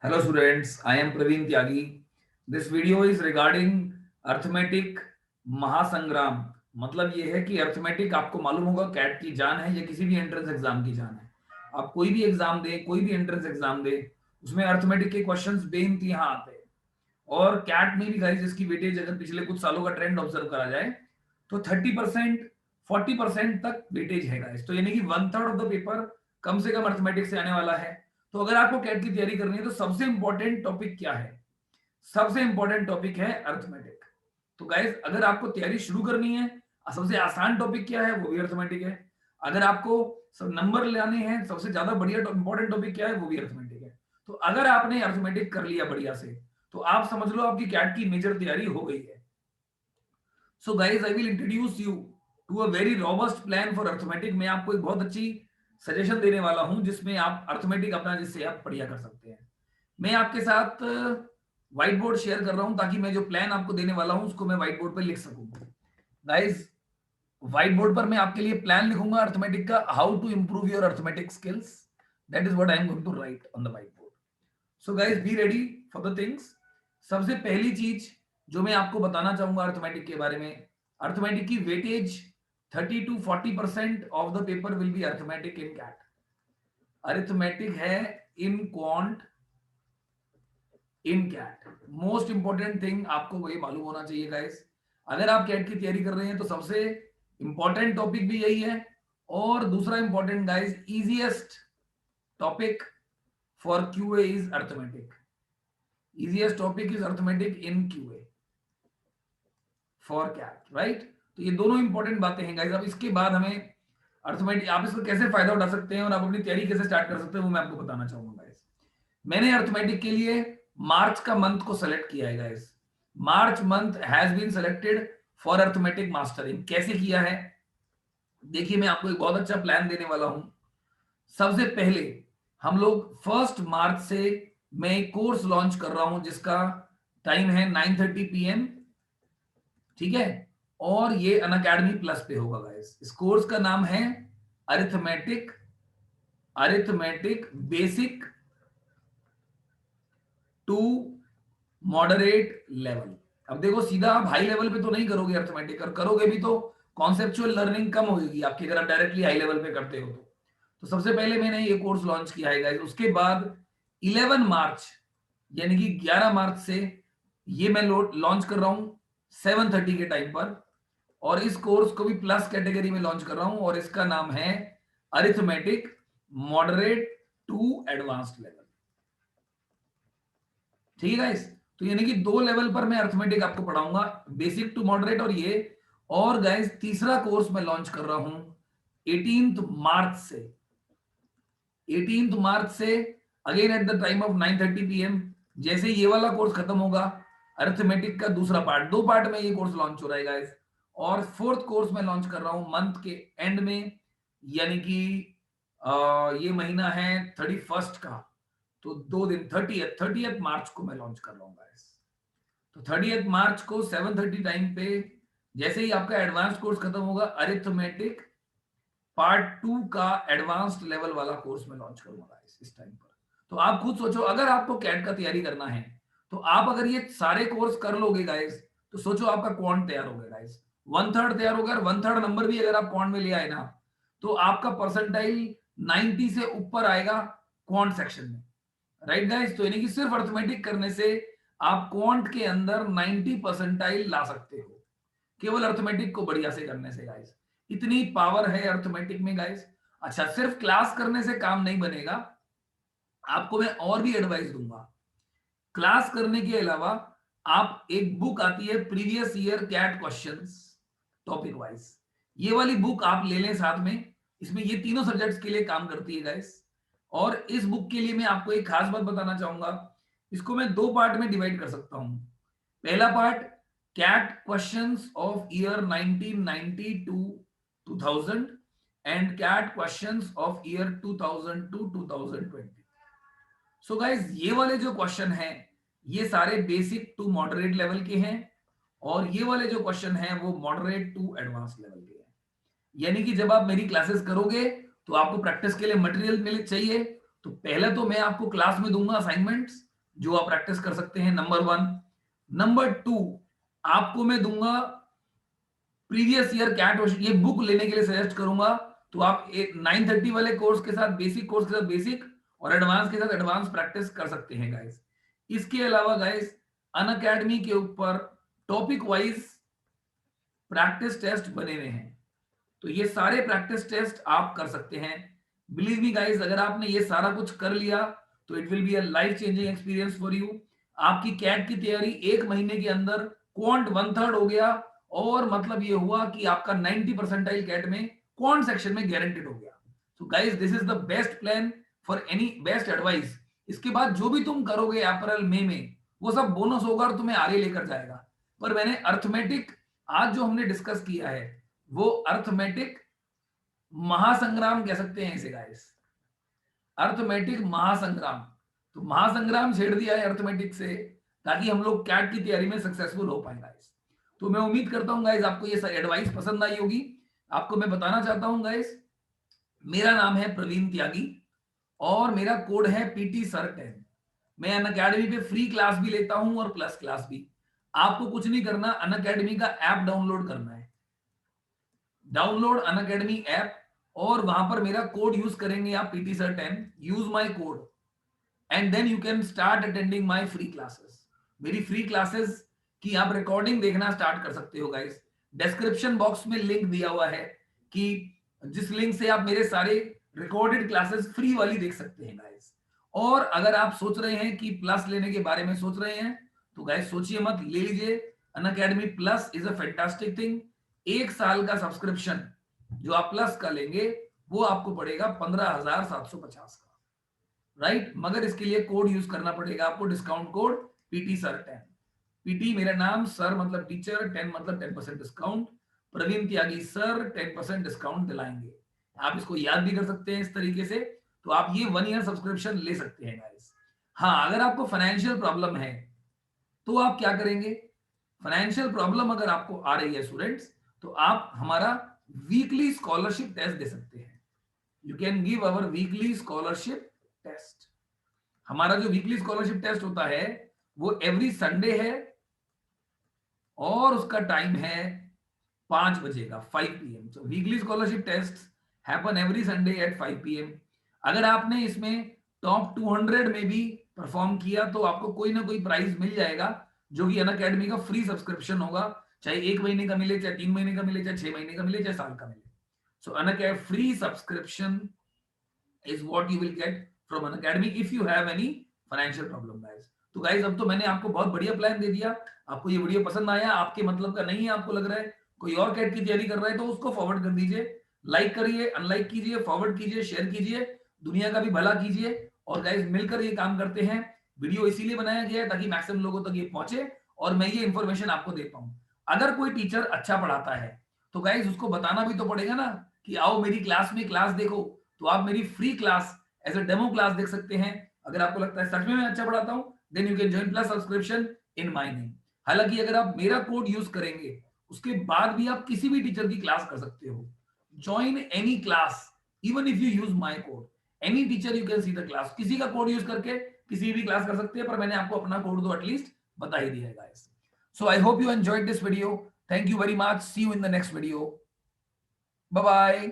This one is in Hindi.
Hello students, I am Praveen Tyagi. This video is regarding arithmetic महासंग्राम। मतलब ये है कि अर्थमेटिक आपको मालूम होगा कैट की जान है या किसी भी एंट्रेंस एग्जाम की जान है। आप कोई भी एग्जाम दे, कोई भी एंट्रेंस एग्जाम दे, उसमें अर्थमेटिक के क्वेश्चंस बेइंतहा आते हैं। और कैट में भी गाइस इसकी वेटेज अगर पिछले कुछ सालों का ट्रेंड ऑब्जर्व करा जाए तो 30% 40% तक वेटेज है गाइस। तो यानी कि 1/3 ऑफ द पेपर कम से कम अर्थमेटिक से आने वाला है। तो अगर आपको कैट की तैयारी करनी है तो सबसे इंपॉर्टेंट टॉपिक क्या है? सबसे इंपॉर्टेंट टॉपिक है अर्थमेटिक। तो गाइस अगर आपको तैयारी शुरू करनी है, सबसे आसान टॉपिक क्या है? वो भी अर्थमेटिक है। अगर आपको सब नंबर लाने हैं, सबसे ज्यादा बढ़िया इंपॉर्टेंट टॉपिक क्या है? वो भी अर्थमेटिक है। तो अगर आपने अर्थमेटिक कर लिया बढ़िया से, तो आप समझ लो आपकी कैट की मेजर तैयारी हो गई है। So guys I will introduce you to a very robust plan for arithmetic. मैं आपको एक बहुत अच्छी सजेशन देने वाला हूं जिसमें आप अर्थमेटिक अपना जिससे आप बढ़िया कर सकते हैं। मैं आपके साथ व्हाइट बोर्ड शेयर कर रहा हूं ताकि मैं जो प्लान आपको देने वाला हूं उसको मैं व्हाइट बोर्ड पर लिख सकूं। गाइस व्हाइट बोर्ड पर मैं आपके लिए प्लान लिखूंगा अर्थमेटिक का, how to improve your arithmetic skills. That is what I am going to write on the white board. So guys be ready for the things. सबसे पहली चीज जो मैं आपको बताना चाहूंगा अर्थमेटिक के बारे में, अर्थमेटिक की weightage 30 to 40% of the paper will be arithmetic in CAT. Arithmetic है in quant in CAT. Most important thing आपको ये मालूम होना चाहिए गाइस। अगर आप कैट की तैयारी कर रहे हैं तो सबसे इंपॉर्टेंट टॉपिक भी यही है। और दूसरा important guys, easiest topic for QA is arithmetic. easiest topic is arithmetic in QA for CAT, right? तो ये दोनों इंपॉर्टेंट बातें हैं गाइस। अब इसके बाद हमें अर्थमेटिक आप इसको कैसे फायदा उठा सकते हैं और आप अपनी तैयारी कैसे स्टार्ट कर सकते हैं वो मैं आपको बताना चाहूंगा गाइस। मैंने अर्थमेटिक के लिए मार्च का मंथ को सेलेक्ट किया है guys. March month has been selected for arithmetic mastering. कैसे किया है देखिए, मैं आपको एक बहुत अच्छा प्लान देने वाला हूं। सबसे पहले हम लोग 1 मार्च से मैं एक कोर्स लॉन्च कर रहा हूं जिसका टाइम है 9:30 PM, ठीक है? और ये अनअकैडमी प्लस पे होगा गाइस। इस कोर्स का नाम है arithmetic arithmetic basic to moderate level. अब देखो, सीधा आप हाई लेवल पे तो नहीं करोगे अर्थमेटिक, और करोगे भी तो कॉन्सेप्चुअल लर्निंग कम होगी आपकी अगर आप डायरेक्टली हाई लेवल पे करते हो तो सबसे पहले मैंने ये कोर्स लॉन्च किया है गाइस। उसके बाद 11 मार्च यानी कि 11 मार्च से ये मैं लॉन्च कर रहा हूं 7:30 के टाइम पर। और इस कोर्स को भी प्लस कैटेगरी में लॉन्च कर रहा हूं और इसका नाम है arithmetic moderate to advanced level. ठीक है गाइस? तो यानी कि 2 लेवल पर मैं अर्थमेटिक आपको पढ़ाऊंगा, बेसिक टू मॉडरेट और ये। और गाइस तीसरा कोर्स मैं लॉन्च कर रहा हूं 18 मार्च से। 18 मार्च से again at the time of 9:30 PM। जैसे ये वाला कोर्स खत्म होगा, अर्थमेटिक का दूसरा पार्ट, 2 पार्ट में ये कोर्स लॉन्च हो रहा है गाइस। और 4th कोर्स मैं लॉन्च कर रहा हूं मंथ के एंड में, यानी कि ये महीना है 31st का। तो 2 दिन 30th मार्च को मैं लॉन्च कर रहा हूँ गाइस। तो 30th मार्च को 7:30 टाइम पे, जैसे ही आपका एडवांस कोर्स खत्म होगा, अरिथमेटिक पार्ट 2 का एडवांस्ड लेवल वाला कोर्स में लॉन्च करूंगा इस टाइम पर। तो आप खुद सोचो, अगर आपको कैट का तैयारी करना है तो आप अगर ये सारे कोर्स कर लोगे गाइस, तो सोचो आपका क्वांट तैयार हो गया गाइस। 1/3 तैयार हो गया। 1/3 नंबर भी अगर आप क्वांट में ले आए ना, तो आपका परसेंटाइल 90 से ऊपर आएगा क्वांट सेक्शन में, राइट गाइस? तो यानी कि सिर्फ अर्थमेटिक करने से आप क्वांट के अंदर 90 परसेंटाइल ला सकते हो, केवल अर्थमेटिक को बढ़िया से करने से गाइस। इतनी पावर है अर्थमेटिक में गाइस। अच्छा, सिर्फ क्लास करने से काम नहीं बनेगा, आपको मैं और भी एडवाइस दूंगा। क्लास करने के अलावा आप, एक बुक आती है previous year CAT questions topic wise, ये वाली बुक आप ले लें साथ में। इसमें ये तीनों सब्जेक्ट्स के लिए काम करती है गाइस। और इस बुक के लिए मैं आपको एक खास बात बताना चाहूंगा। इसको मैं 2 पार्ट में डिवाइड कर सकता हूं। पहला part, CAT questions of year 1990 to 2000 and CAT questions of year 2000 to 2020। So guys ये वाले जो क्वेश्चन हैं ये सारे बेसिक टू मॉडरेट लेवल के हैं, और ये वाले जो क्वेश्चन हैं वो मॉडरेट टू एडवांस लेवल के हैं। यानी कि जब आप मेरी क्लासेस करोगे तो आपको प्रैक्टिस के लिए मटेरियल मिले चाहिए, तो पहले तो मैं आपको क्लास में दूंगा असाइनमेंट्स, जो आप प्रैक्टिस कर सकते हैं, नंबर 1। नंबर 2, आपको मैं दूंगा प्रीवियस ईयर कैट, ये बुक लेने के लिए सजेस्ट करूंगा। तो आप 930 वाले कोर्स के साथ, बेसिक कोर्स के साथ बेसिक और एडवांस के साथ एडवांस प्रैक्टिस कर सकते हैं गाइस। इसके अलावा गाइस अनअकैडमी के ऊपर टॉपिक वाइज प्रैक्टिस टेस्ट बने हुए हैं, तो ये सारे प्रैक्टिस टेस्ट आप कर सकते हैं। बिलीव मी गाइस, अगर आपने ये सारा कुछ कर लिया तो it will be a life changing experience for you. आपकी कैट की तैयारी 1 महीने के अंदर क्वांट 1/3 हो गया, और मतलब ये हुआ कि आपका 90% कैट में क्वांट सेक्शन में गारंटेड हो गया। So guys, this is the best plan for any, best advice. इसके बाद जो भी तुम करोगे अप्रैल मई में, वो सब बोनस होगा और तुम्हें आगे लेकर जाएगा। पर मैंने अर्थमेटिक आज जो हमने डिस्कस किया है, वो अर्थमेटिक महासंग्राम कह सकते हैं इसे गाइस, अर्थमेटिक महासंग्राम। तो महासंग्राम छेड़ दिया है अर्थमेटिक से, ताकि हम लोग कैट की तैयारी में सक्सेसफुल हो पाए गाइस। तो मैं उम्मीद करता हूं गाइस आपको ये एडवाइस पसंद आई होगी। आपको मैं बताना चाहता हूं गाइस, मेरा नाम है प्रवीण त्यागी और मेरा कोड है पीटी सर 10। मैं अनअकैडमी पे फ्री क्लास भी लेता हूं और प्लस क्लास भी। आपको कुछ नहीं करना, अनअकैडमी का ऐप डाउनलोड करना है, डाउनलोड अनअकैडमी ऐप, और वहां पर मेरा कोड यूज करेंगे आप, PT sir 10, use my code and then you can start attending my free classes. मेरी फ्री क्लासेस की आप रिकॉर्डिंग देखना स्टार्ट कर सकते हो गाइस। डिस्क्रिप्शन बॉक्स में लिंक दिया हुआ है कि जिस लिंक से आप मेरे सारे रिकॉर्डेड क्लासेस फ्री वाली देख सकते हैं गाइस। और अगर आप सोच रहे हैं कि प्लस लेने के बारे में सोच रहे हैं, तो गाइस सोचिए मत, ले लीजिए। Unacademy plus is a fantastic thing. 1 साल का सब्सक्रिप्शन जो आप प्लस का लेंगे वो आपको पड़ेगा 15,750 का, राइट। मगर इसके लिए कोड यूज करना पड़ेगा आपको, discount code PT sir 10। PT मेरा नाम, सर मतलब टीचर, 10 मतलब 10% डिस्काउंट। प्रवीण त्यागी सर 10% डिस्काउंट दिलाएंगे। आप इसको याद भी कर सकते हैं इस तरीके से। तो आप ये 1 ईयर सब्सक्रिप्शन ले सकते हैं गाइस। हाँ, अगर आपको फाइनेंशियल प्रॉब्लम है तो आप क्या करेंगे, फाइनेंशियल प्रॉब्लम अगर आपको आ रही है स्टूडेंट्स, तो आप हमारा वीकली स्कॉलरशिप टेस्ट दे सकते हैं। You can give our weekly scholarship test. हमारा जो वीकली स्कॉलरशिप टेस्ट होता है वो एवरी संडे है, और उसका टाइम है 5 बजे का, 5 PM। So weekly scholarship test happen every Sunday at 5 PM। अगर आपने इसमें टॉप 200 में भी परफॉर्म किया तो आपको कोई ना कोई प्राइज मिल जाएगा, जो कि अनअकैडमी का फ्री सब्सक्रिप्शन होगा। चाहे 1 महीने का मिले, चाहे 3 महीने का मिले, चाहे 6 महीने का मिले, चाहे साल का मिले। सो Unacademy free subscription is what you will get from Unacademy if you have any financial problem guys। तो गाइस, अब तो मैंने आपको बहुत बढ़िया प्लान दे दिया। आपको ये वीडियो पसंद आया, आपके मतलब का नहीं है, आपको लग रहा है कोई और कैट की तैयारी कर रहा है, तो उसको फॉरवर्ड कर दीजिए, लाइक करिए, अनलाइक कीजिए, फॉरवर्ड कीजिए, शेयर कीजिए, दुनिया का भी भला कीजिए। और गाइस, मिलकर ये काम करते हैं। वीडियो इसीलिए बनाया गया है ताकि मैक्सिमम लोगों तक ये पहुंचे और मैं ये इंफॉर्मेशन आपको दे पाऊं। अगर कोई टीचर अच्छा पढ़ाता है तो गाइस उसको बताना भी तो पड़ेगा ना कि आओ मेरी क्लास में क्लास देखो। तो आप मेरी free class as a demo class देख सकते हैं। अगर आपको लगता है सच में मैं अच्छा पढ़ाता हूं, then you can join plus subscription in my name. हालांकि अगर आप मेरा कोड यूज करेंगे उसके बाद भी आप किसी भी टीचर की क्लास कर सकते हो। Join any class even if you use my code, any teacher you can see the class. किसी का कोड यूज करके किसी भी क्लास कर सकते हैं, पर मैंने आपको अपना कोड तो एटलीस्ट बता ही दिया है guys. So I hope you enjoyed this video. Thank you very much, see you in the next video, bye bye.